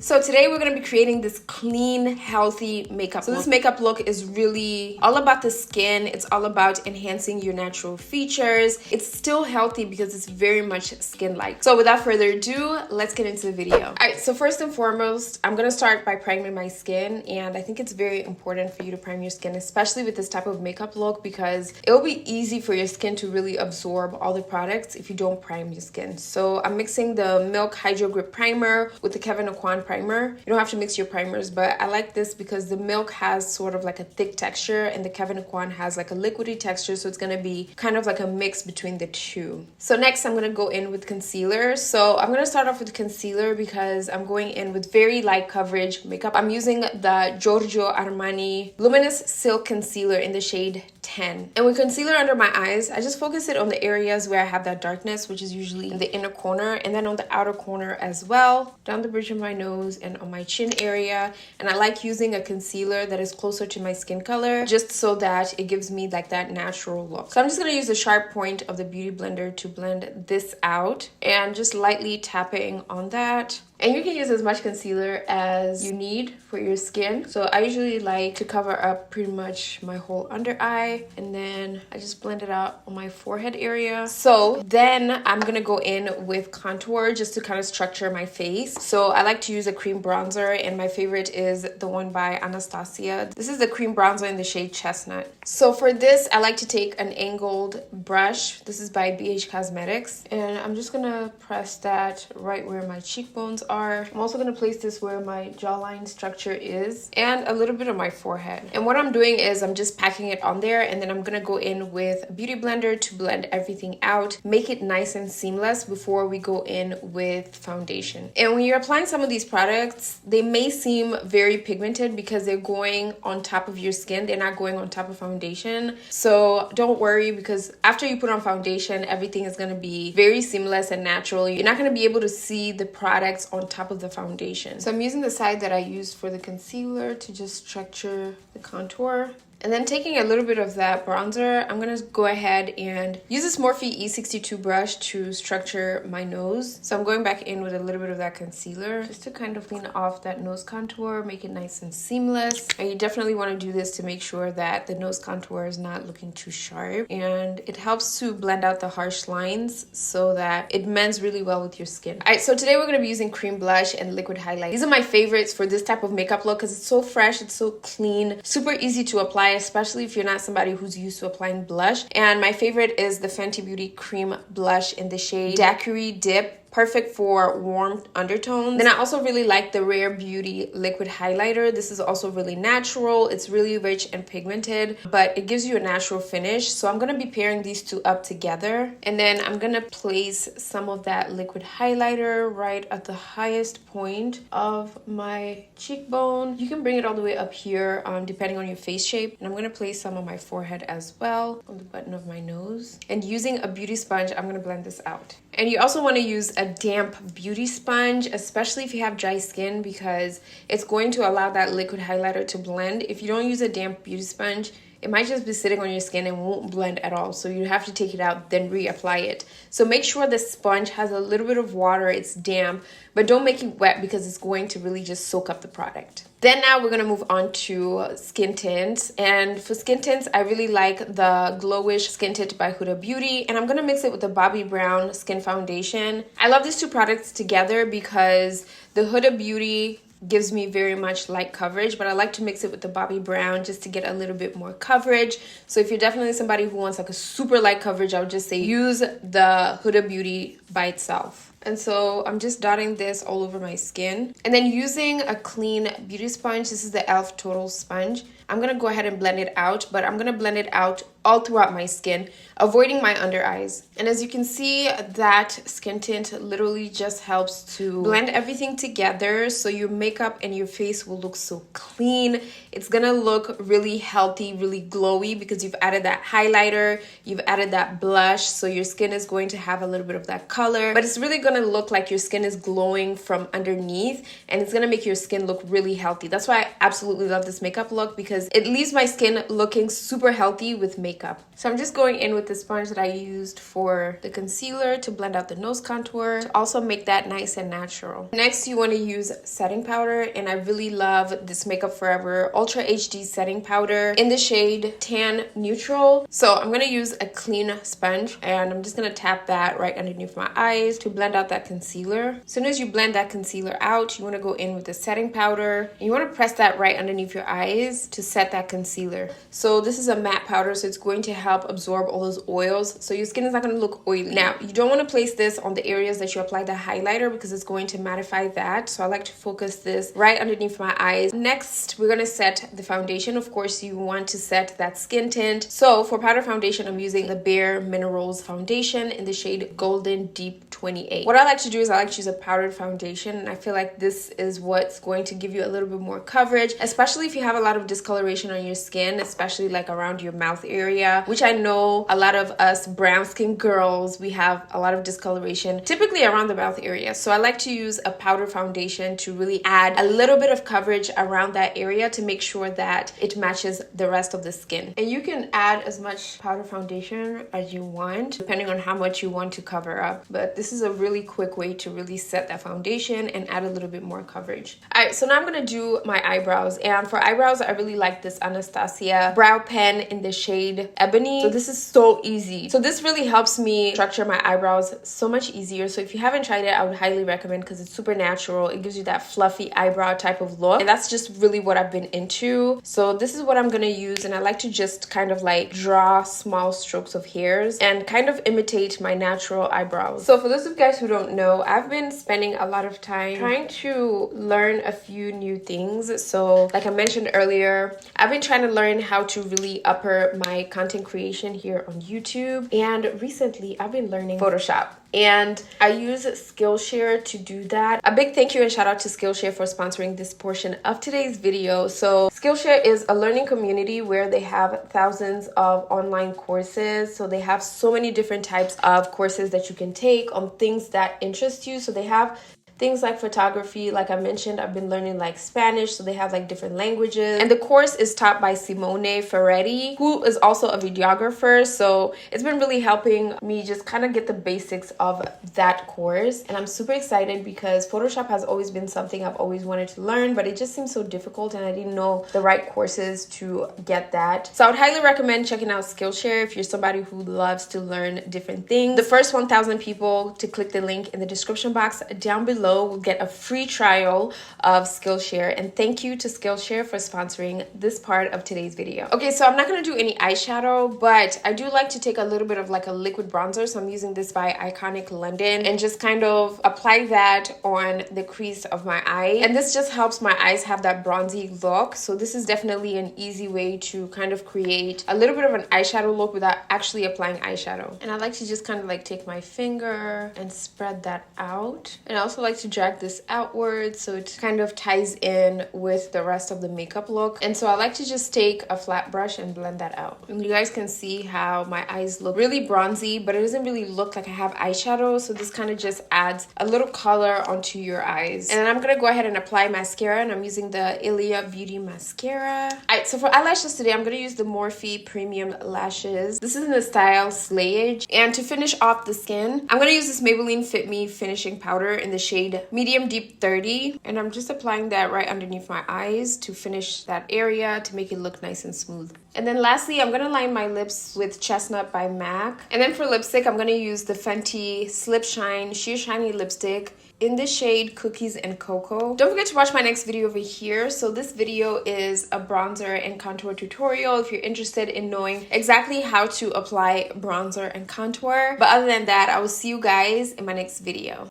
So today we're going to be creating this clean, healthy makeup look. This makeup look is really all about the skin. It's all about enhancing your natural features. It's still healthy because it's very much skin-like. So without further ado, let's get into the video. All right, so first and foremost, I'm going to start by priming my skin. And I think it's very important for you to prime your skin, especially with this type of makeup look, because it will be easy for your skin to really absorb all the products if you don't prime your skin. So I'm mixing the Milk Hydro Grip Primer with the Kevyn Aucoin primer. You don't have to mix your primers, but I like this because the Milk has sort of like a thick texture and the Kevyn Aucoin has like a liquidy texture, so it's going to be kind of like a mix between the two. So next I'm going to go in with concealer. So I'm going to start off with concealer because I'm going in with very light coverage makeup. I'm using the Giorgio Armani Luminous Silk Concealer in the shade 10. And with concealer under my eyes, I just focus it on the areas where I have that darkness, which is usually in the inner corner, and then on the outer corner as well, down the bridge of my nose and on my chin area. And I like using a concealer that is closer to my skin color just so that it gives me like that natural look. So I'm just going to use the sharp point of the beauty blender to blend this out and just lightly tapping on that. And you can use as much concealer as you need for your skin. So I usually like to cover up pretty much my whole under eye, and then I just blend it out on my forehead area. So then I'm gonna go in with contour just to kind of structure my face. So I like to use a cream bronzer, and my favorite is the one by Anastasia. This is the cream bronzer in the shade Chestnut. So for this, I like to take an angled brush. This is by BH Cosmetics, and I'm just gonna press that right where my cheekbones are. I'm also going to place this where my jawline structure is and a little bit of my forehead. And what I'm doing is I'm just packing it on there, and then I'm going to go in with a beauty blender to blend everything out, make it nice and seamless before we go in with foundation. And when you're applying some of these products, they may seem very pigmented because they're going on top of your skin. They're not going on top of foundation. So don't worry, because after you put on foundation, everything is going to be very seamless and natural. You're not going to be able to see the products on top of the foundation. So I'm using the side that I used for the concealer to just structure the contour. And then taking a little bit of that bronzer, I'm going to go ahead and use this Morphe E62 brush to structure my nose. So I'm going back in with a little bit of that concealer just to kind of clean off that nose contour, make it nice and seamless. And you definitely want to do this to make sure that the nose contour is not looking too sharp. And it helps to blend out the harsh lines so that it mends really well with your skin. All right, so today we're going to be using cream blush and liquid highlight. These are my favorites for this type of makeup look because it's so fresh, it's so clean, super easy to apply, especially if you're not somebody who's used to applying blush. And my favorite is the Fenty Beauty Cream Blush in the shade Daiquiri Dip. Perfect for warm undertones. Then I also really like the Rare Beauty liquid highlighter. This is also really natural. It's really rich and pigmented, but it gives you a natural finish. So I'm going to be pairing these two up together. And then I'm going to place some of that liquid highlighter right at the highest point of my cheekbone. You can bring it all the way up here depending on your face shape. And I'm going to place some on my forehead as well, on the button of my nose. And using a beauty sponge, I'm going to blend this out. And you also want to use a damp beauty sponge, especially if you have dry skin, because it's going to allow that liquid highlighter to blend. If you don't use a damp beauty sponge, it might just be sitting on your skin and won't blend at all. So you have to take it out, then reapply it. So make sure the sponge has a little bit of water, it's damp, but don't make it wet because it's going to really just soak up the product. Then now we're going to move on to skin tints. And for skin tints, I really like the GloWish Skin Tint by Huda Beauty. And I'm going to mix it with the Bobbi Brown Skin Foundation. I love these two products together because the Huda Beauty gives me very much light coverage, but I like to mix it with the Bobbi Brown just to get a little bit more coverage. So if you're definitely somebody who wants like a super light coverage, I would just say use the Huda Beauty by itself. And so I'm just dotting this all over my skin. And then using a clean beauty sponge, this is the e.l.f. Total Sponge. I'm going to go ahead and blend it out, but I'm going to blend it out all throughout my skin, avoiding my under eyes. And as you can see, that skin tint literally just helps to blend everything together so your makeup and your face will look so clean. It's going to look really healthy, really glowy because you've added that highlighter, you've added that blush, so your skin is going to have a little bit of that color, but it's really going to look like your skin is glowing from underneath, and it's going to make your skin look really healthy. That's why I absolutely love this makeup look, because it leaves my skin looking super healthy with makeup. makeup. So I'm just going in with the sponge that I used for the concealer to blend out the nose contour, to also make that nice and natural. Next, you want to use setting powder, and I really love this Makeup Forever Ultra HD setting powder in the shade Tan Neutral. So I'm going to use a clean sponge, and I'm just going to tap that right underneath my eyes to blend out that concealer. As soon as you blend that concealer out, you want to go in with the setting powder, and you want to press that right underneath your eyes to set that concealer. So this is a matte powder, so it's going to help absorb all those oils, so your skin is not going to look oily. Now, you don't want to place this on the areas that you apply the highlighter because it's going to mattify that, so I like to focus this right underneath my eyes. Next, we're going to set the foundation. Of course, you want to set that skin tint. So for powder foundation, I'm using the Bare Minerals foundation in the shade Golden Deep 28. What I like to do is I like to use a powdered foundation, and I feel like this is what's going to give you a little bit more coverage, especially if you have a lot of discoloration on your skin, especially like around your mouth area, which I know a lot of us brown skin girls, we have a lot of discoloration typically around the mouth area. So I like to use a powder foundation to really add a little bit of coverage around that area to make sure that it matches the rest of the skin. And you can add as much powder foundation as you want depending on how much you want to cover up, but this is a really quick way to really set that foundation and add a little bit more coverage. All right, so now I'm gonna do my eyebrows, and for eyebrows I really like this Anastasia brow pen in the shade Ebony. So this is so easy. So this really helps me structure my eyebrows so much easier. So if you haven't tried it, I would highly recommend because it's super natural. It gives you that fluffy eyebrow type of look, and that's just really what I've been into. So this is what I'm gonna use, and I like to just kind of like draw small strokes of hairs and kind of imitate my natural eyebrows. So for those of you guys who don't know, I've been spending a lot of time trying to learn a few new things. So like I mentioned earlier, I've been trying to learn how to really upper my content creation here on YouTube, and recently I've been learning Photoshop, and I use Skillshare to do that. A big thank you and shout out to Skillshare for sponsoring this portion of today's video. So Skillshare is a learning community where they have thousands of online courses. So they have so many different types of courses that you can take on things that interest you. So they have things like photography, like I mentioned, I've been learning like Spanish, so they have like different languages. And the course is taught by Simone Ferretti, who is also a videographer. So it's been really helping me just kind of get the basics of that course. And I'm super excited because Photoshop has always been something I've always wanted to learn, but it just seems so difficult and I didn't know the right courses to get that. So I would highly recommend checking out Skillshare if you're somebody who loves to learn different things. The first 1,000 people to click the link in the description box down below will get a free trial of Skillshare, and thank you to Skillshare for sponsoring this part of today's video. Okay, so I'm not going to do any eyeshadow, but I do like to take a little bit of like a liquid bronzer, so I'm using this by Iconic London, and just kind of apply that on the crease of my eye, and this just helps my eyes have that bronzy look. So this is definitely an easy way to kind of create a little bit of an eyeshadow look without actually applying eyeshadow. And I like to just kind of like take my finger and spread that out, and I also like to drag this outwards so it kind of ties in with the rest of the makeup look. And so I like to just take a flat brush and blend that out. And you guys can see how my eyes look really bronzy, but it doesn't really look like I have eyeshadow, so this kind of just adds a little color onto your eyes. And then I'm gonna go ahead and apply mascara, and I'm using the ILIA Beauty Mascara. Alright, so for eyelashes today, I'm gonna use the Morphe Premium Lashes. This is in the style Slayage. And to finish off the skin, I'm gonna use this Maybelline Fit Me finishing powder in the shade Medium Deep 30, and I'm just applying that right underneath my eyes to finish that area to make it look nice and smooth. And then lastly, I'm gonna line my lips with Chestnut by MAC. And then for lipstick, I'm gonna use the Fenty Slip Shine Sheer Shiny Lipstick in the shade Cookies and Cocoa. Don't forget to watch my next video over here. So this video is a bronzer and contour tutorial if you're interested in knowing exactly how to apply bronzer and contour. But other than that, I will see you guys in my next video.